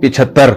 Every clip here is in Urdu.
75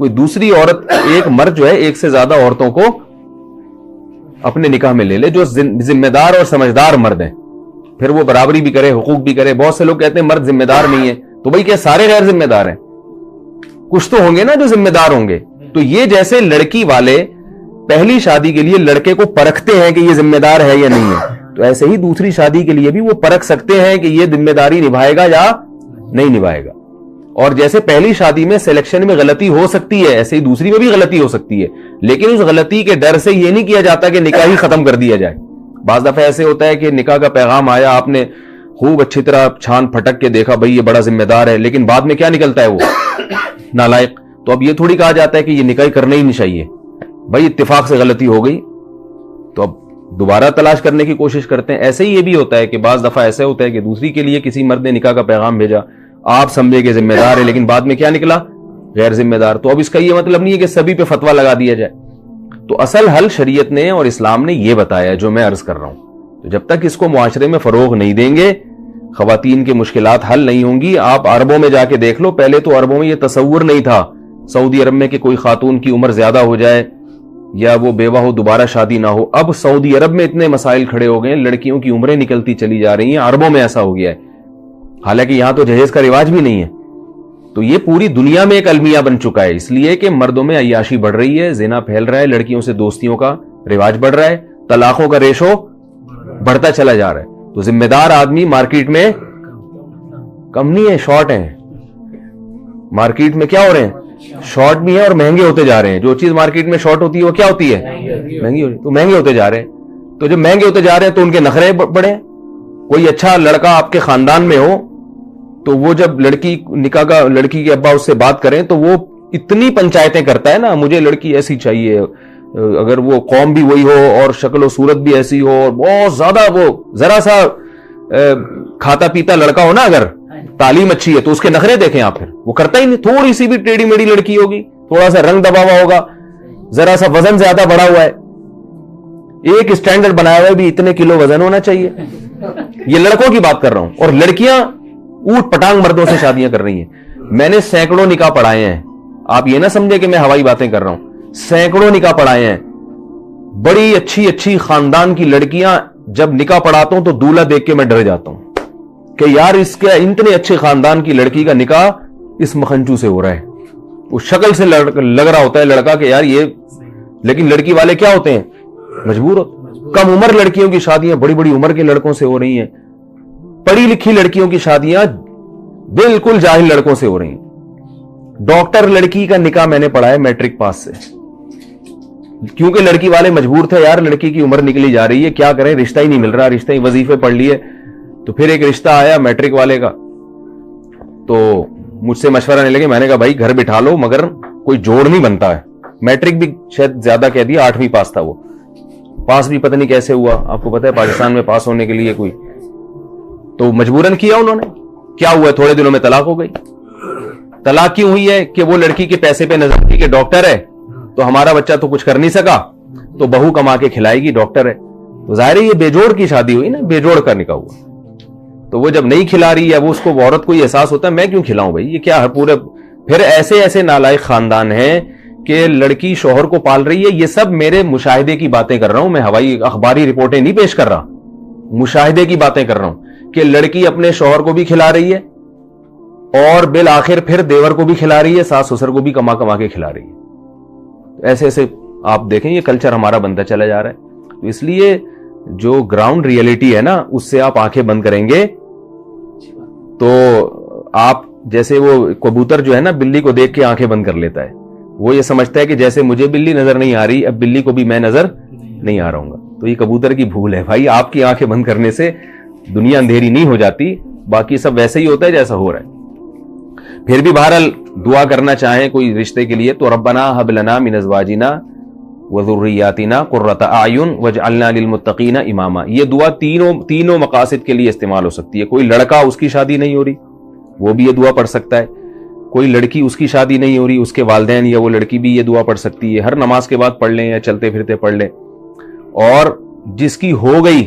کوئی دوسری عورت, ایک مرد جو ہے ایک سے زیادہ عورتوں کو اپنے نکاح میں لے لے جو ذمہ دار اور سمجھدار مرد ہیں, پھر وہ برابری بھی کرے, حقوق بھی کرے. بہت سے لوگ کہتے ہیں مرد ذمہ دار نہیں ہے, تو بھائی کیا سارے غیر ذمہ دار ہیں؟ کچھ تو ہوں گے نا جو ذمہ دار ہوں گے. تو یہ جیسے لڑکی والے پہلی شادی کے لیے لڑکے کو پرکھتے ہیں کہ یہ ذمہ دار ہے یا نہیں ہے, تو ایسے ہی دوسری شادی کے لیے بھی وہ پرکھ سکتے ہیں کہ یہ ذمہ داری نبھائے گا یا نہیں نبھائے گا. اور جیسے پہلی شادی میں سلیکشن میں غلطی ہو سکتی ہے, ایسے ہی دوسری میں بھی غلطی ہو سکتی ہے, لیکن اس غلطی کے ڈر سے یہ نہیں کیا جاتا کہ نکاح ہی ختم کر دیا جائے. بعض دفعہ ایسے ہوتا ہے کہ نکاح کا پیغام آیا, آپ نے خوب اچھی طرح چھان پھٹک کے دیکھا بھائی یہ بڑا ذمہ دار ہے, لیکن بعد میں کیا نکلتا ہے وہ نالائق. تو اب یہ تھوڑی کہا جاتا ہے کہ یہ نکاح کرنا ہی نہیں چاہیے, بھائی اتفاق سے غلطی ہو گئی تو اب دوبارہ تلاش کرنے کی کوشش کرتے ہیں. ایسے ہی یہ بھی ہوتا ہے کہ بعض دفعہ ایسا ہوتا ہے کہ دوسری کے لیے کسی مرد نے نکاح کا پیغام بھیجا, آپ سمجھے کہ ذمہ دار ہے, لیکن بعد میں کیا نکلا غیر ذمہ دار. تو اب اس کا یہ مطلب نہیں ہے کہ سبھی پہ فتویٰ لگا دیا جائے. تو اصل حل شریعت نے اور اسلام نے یہ بتایا جو میں عرض کر رہا ہوں. تو جب تک اس کو معاشرے میں فروغ نہیں دیں گے, خواتین کی مشکلات حل نہیں ہوں گی. آپ عربوں میں جا کے دیکھ لو, پہلے تو عربوں میں یہ تصور نہیں تھا سعودی عرب میں کہ کوئی خاتون کی عمر زیادہ ہو جائے یا وہ بیوہ ہو دوبارہ شادی نہ ہو. اب سعودی عرب میں اتنے مسائل کھڑے ہو گئے ہیں, لڑکیوں کی عمریں نکلتی چلی جا رہی ہیں. عربوں میں ایسا ہو گیا ہے, حالانکہ یہاں تو جہیز کا رواج بھی نہیں ہے. تو یہ پوری دنیا میں ایک المیہ بن چکا ہے, اس لیے کہ مردوں میں عیاشی بڑھ رہی ہے, زنا پھیل رہا ہے, لڑکیوں سے دوستیوں کا رواج بڑھ رہا ہے, طلاقوں کا ریشو بڑھتا چلا جا رہا ہے. تو ذمہ دار آدمی مارکیٹ میں کم نہیں ہے, شارٹ ہیں. مارکیٹ میں کیا ہو رہے ہیں, شارٹ بھی ہیں اور مہنگے ہوتے جا رہے ہیں. جو چیز مارکیٹ میں شارٹ ہوتی ہے وہ کیا ہوتی ہے, مہنگی ہوتی ہے. تو مہنگے ہوتے جا رہے ہیں. تو جب مہنگے ہوتے جا رہے ہیں تو ان کے نخرے بڑھے. کوئی اچھا لڑکا آپ کے خاندان میں ہو تو وہ جب لڑکی نکاح کا لڑکی کے ابا اس سے بات کریں تو وہ اتنی پنچایتیں کرتا ہے نا, مجھے لڑکی ایسی چاہیے, اگر وہ قوم بھی وہی ہو اور شکل و صورت بھی ایسی ہو اور بہت زیادہ وہ ذرا سا کھاتا پیتا لڑکا ہو نا, اگر تعلیم اچھی ہے تو اس کے نخرے دیکھیں آپ, پھر وہ کرتا ہی نہیں. تھوڑی سی بھی ٹیڑھی میڑھی لڑکی ہوگی, تھوڑا سا رنگ دبا ہوا ہوگا, ذرا سا وزن زیادہ بڑھا ہوا ہے, ایک اسٹینڈرڈ بنایا ہوا ہے بھی اتنے کلو وزن ہونا چاہیے. یہ لڑکوں کی بات کر رہا ہوں. اور لڑکیاں اوٹ پٹانگ مردوں سے شادیاں کر رہی ہیں. میں نے سینکڑوں نکاح پڑھائے ہیں, آپ یہ نہ سمجھے کہ میں ہوائی باتیں کر رہا ہوں, سینکڑوں نکاح پڑھائے ہیں. بڑی اچھی اچھی خاندان کی لڑکیاں, جب نکاح پڑھاتا ہوں تو دولہا دیکھ کے میں ڈر جاتا ہوں کہ یار اس کے اتنے اچھے خاندان کی لڑکی کا نکاح اس مکھنچو سے ہو رہا ہے. اس شکل سے لگ رہا ہوتا ہے لڑکا کہ یار یہ, لیکن لڑکی والے کیا ہوتے ہیں, مجبور ہوتے. کم عمر لڑکیوں کی شادیاں بڑی بڑی عمر کے لڑکوں سے ہو رہی ہیں. پڑھی لکھی لڑکیوں کی شادیاں بالکل جاہل لڑکوں سے ہو رہی ہیں. ڈاکٹر لڑکی کا نکاح میں نے پڑھا ہے میٹرک پاس سے, کیونکہ لڑکی والے مجبور تھے, یار لڑکی کی عمر نکلی جا رہی ہے, کیا کریں, رشتہ ہی نہیں مل رہا, رشتہ ہی وظیفے پڑھ لیے. تو پھر ایک رشتہ آیا میٹرک والے کا, تو مجھ سے مشورہ نہیں لگے. میں نے کہا بھائی گھر بٹھا لو, مگر کوئی جوڑ نہیں بنتا ہے. میٹرک بھی شاید زیادہ کہہ دیا, 8ویں پاس تھا وہ, پاس بھی پتہ نہیں کیسے ہوا. آپ کو پتہ ہے پاکستان میں پاس ہونے کے لیے کوئی, تو مجبوراً کیا انہوں نے. کیا ہوا, تھوڑے دنوں میں طلاق ہو گئی. طلاق کیوں ہوئی ہے کہ وہ لڑکی کے پیسے پہ نظر تھی کہ ڈاکٹر ہے تو ہمارا بچہ تو کچھ کر نہیں سکا, تو بہو کما کے کھلائے گی, ڈاکٹر ہے. تو ظاہر ہے یہ بے جوڑ کی شادی ہوئی نا, بے جوڑ کا نکاح ہوا. تو وہ جب نہیں کھلا رہی ہے, وہ اس کو عورت کو یہ احساس ہوتا ہے میں کیوں کھلاؤں بھائی, یہ کیا پورے. پھر ایسے ایسے نالائق خاندان ہیں کہ لڑکی شوہر کو پال رہی ہے. یہ سب میرے مشاہدے کی باتیں کر رہا ہوں میں, ہوائی اخباری رپورٹیں نہیں پیش کر رہا, مشاہدے کی باتیں کر رہا ہوں کہ لڑکی اپنے شوہر کو بھی کھلا رہی ہے اور بالآخر پھر دیور کو بھی کھلا رہی ہے, ساس سسر کو بھی کما کما کے کھلا رہی ہے. ایسے ایسے آپ دیکھیں یہ کلچر ہمارا بنتا چلا جا رہا ہے. تو اس لیے جو گراؤنڈ ریئلٹی ہے نا, اس سے آپ آنکھیں بند کریں گے تو آپ, جیسے وہ کبوتر جو ہے نا بلی کو دیکھ کے آنکھیں بند کر لیتا ہے, وہ یہ سمجھتا ہے کہ جیسے مجھے بلی نظر نہیں آ رہی, اب بلی کو بھی میں نظر نہیں آ رہا ہوں گا. تو یہ کبوتر کی بھول ہے بھائی. آپ کی آنکھیں بند کرنے سے دنیا اندھیری نہیں ہو جاتی, باقی سب ویسے ہی ہوتا ہے جیسا ہو رہا ہے. پھر بھی بہرحال دعا کرنا چاہیں کوئی رشتے کے لیے تو ربنا ہب لنا من ازواجنا وذریاتنا قرۃ اعین واجعلنا للمتقین اماما. یہ دعا تینوں مقاصد کے لیے استعمال ہو سکتی ہے. کوئی لڑکا اس کی شادی نہیں ہو رہی, وہ بھی یہ دعا پڑھ سکتا ہے. کوئی لڑکی اس کی شادی نہیں ہو رہی, اس کے والدین یا وہ لڑکی بھی یہ دعا پڑھ سکتی ہے. ہر نماز کے بعد پڑھ لیں یا چلتے پھرتے پڑھ لیں. اور جس کی ہو گئی,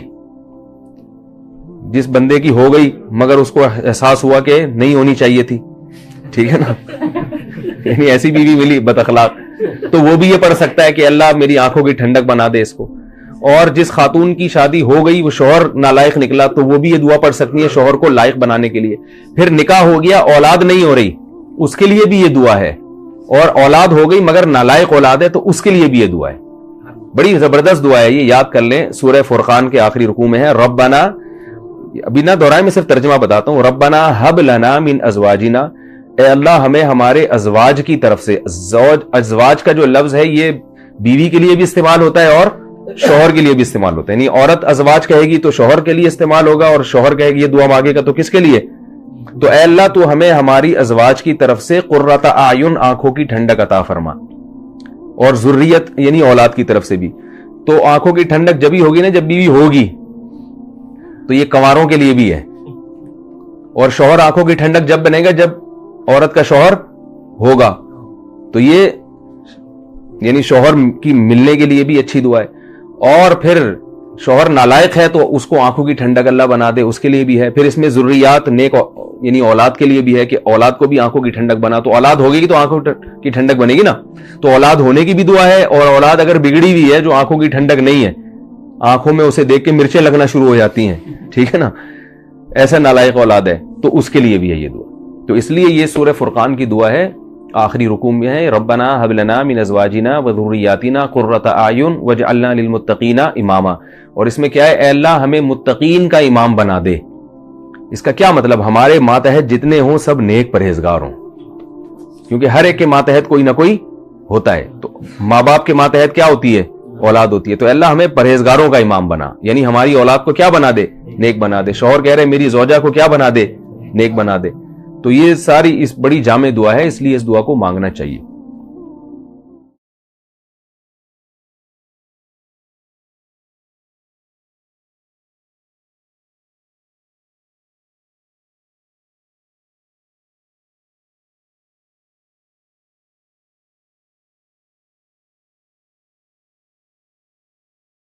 جس بندے کی ہو گئی مگر اس کو احساس ہوا کہ نہیں ہونی چاہیے تھی, ٹھیک ہے نا, یعنی ایسی بیوی ملی بد اخلاق تو وہ بھی یہ پڑھ سکتا ہے کہ اللہ میری آنکھوں کی ٹھنڈک بنا دے اس کو. اور جس خاتون کی شادی ہو گئی وہ شوہر نالائق نکلا تو وہ بھی یہ دعا پڑھ سکتی ہے شوہر کو لائق بنانے کے لیے. پھر نکاح ہو گیا اولاد نہیں ہو رہی اس کے لیے بھی یہ دعا ہے, اور اولاد ہو گئی مگر نالائق اولاد ہے تو اس کے لیے بھی یہ دعا ہے. بڑی زبردست دعا ہے, یہ یاد کر لیں. سورہ فرقان کے آخری رکوع میں ہے ربنا, ابھی نہ دہرائے میں صرف ترجمہ بتاتا ہوں, ربنا ہب لنا من ازواجنا, اے اللہ ہمیں ہمارے ازواج کی طرف سے. ازواج کا جو لفظ ہے یہ بیوی کے لیے بھی استعمال ہوتا ہے اور شوہر کے لیے بھی استعمال ہوتا ہے. یعنی عورت ازواج کہے گی تو شوہر کے لیے استعمال ہوگا, اور شوہر کہے گی یہ دعا مانگے گا تو کس کے لیے؟ تو اے اللہ تو ہمیں ہماری ازواج کی طرف سے قرۃ اعین, آنکھوں کی ٹھنڈک عطا فرما, اور ذریت یعنی اولاد کی طرف سے بھی. تو آنکھوں کی ٹھنڈک جبھی ہوگی نا جب بیوی ہوگی, تو یہ کنواروں کے لیے بھی ہے. اور شوہر آنکھوں کی ٹھنڈک جب بنے گا جب عورت کا شوہر ہوگا, تو یہ یعنی شوہر کی ملنے کے لیے بھی اچھی دعا ہے. اور پھر شوہر نالائق ہے تو اس کو آنکھوں کی ٹھنڈک اللہ بنا دے, اس کے لیے بھی ہے. پھر اس میں ذریات نیک یعنی اولاد کے لیے بھی ہے کہ اولاد کو بھی آنکھوں کی ٹھنڈک بنا. تو اولاد ہوگی تو آنکھوں کی ٹھنڈک بنے گی نا, تو اولاد ہونے کی بھی دعا ہے. اور اولاد اگر بگڑی ہوئی ہے جو آنکھوں کی ٹھنڈک نہیں ہے, آنکھوں میں اسے دیکھ کے مرچیں لگنا شروع ہو جاتی ہیں, ٹھیک ہے نا, ایسا نالائق اولاد ہے, تو اس کے لیے بھی ہے یہ دعا. تو اس لیے یہ سورہ فرقان کی دعا ہے, آخری رکوع میں ہے ربنا هب لنا من ازواجنا وذرياتنا قرۃ اعین واجعلنا للمتقین اماما. اور اس میں کیا ہے, اے اللہ ہمیں متقین کا امام بنا دے. اس کا کیا مطلب, ہمارے ماتحت جتنے ہوں سب نیک پرہیزگار ہوں, کیونکہ ہر ایک کے ماتحت کوئی نہ کوئی ہوتا ہے. تو ماں باپ کے ماتحت کیا ہوتی ہے, اولاد ہوتی ہے. تو اللہ ہمیں پرہیزگاروں کا امام بنا, یعنی ہماری اولاد کو کیا بنا دے, نیک بنا دے. شوہر کہہ رہے میری زوجہ کو کیا بنا دے, نیک بنا دے. تو یہ ساری اس بڑی جامع دعا ہے, اس لیے اس دعا کو مانگنا چاہیے.